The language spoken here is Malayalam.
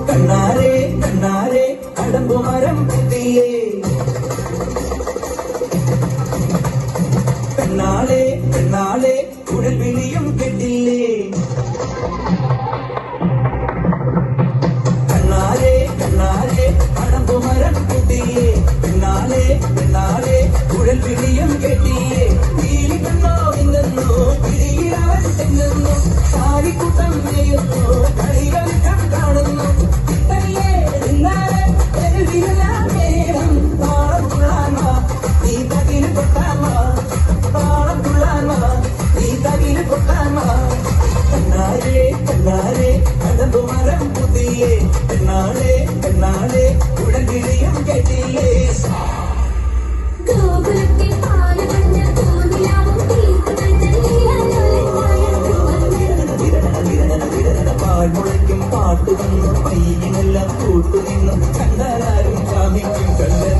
കണ്ണാരെ കണ്ണാരെ കടമ്പുമരം പുതിയേ പെണ്ണാളെ പെണ്ണാളെ കുഴൽ വിളിയും കെട്ടില്ലേ കണ്ണാരെ കണ്ണാരെ കടമ്പുമരം പുതിയേ പെണ്ണാളെ പെണ്ണാളെ കുഴൽ വിളിയും കെട്ടില്ലേ തീരി കണ്ണോ ഇന്നെന്നോ തിരിയിലവൻ ചെന്നെന്നോ താരിക്കുട്ടം നെയ്യുന്നു കളികളിക്കം കാണുന്നു തനിയെ നിന്നാലെ തെരുവിലെല്ലാം നേരം താളം തുള്ളാൻവാ നീ തകില് കൊട്ടാൻവാ താളം തുള്ളാൻവാ നീ തകില് കൊട്ടാൻവാ കണ്ണാരെ കണ്ണാരെ കടമ്പുമരം പുതിയേ പെണ്ണാളെ പെണ്ണാളെ ഉടൻ വിളിയും കേട്ടില്ലേ പാഴ്മുളയ്ക്കും പാട്ടുവന്നു പയ്യനെല്ലാം കൂട്ടുനിന്നു കണ്ടാലും കാമിക്കും കണ്ടൻ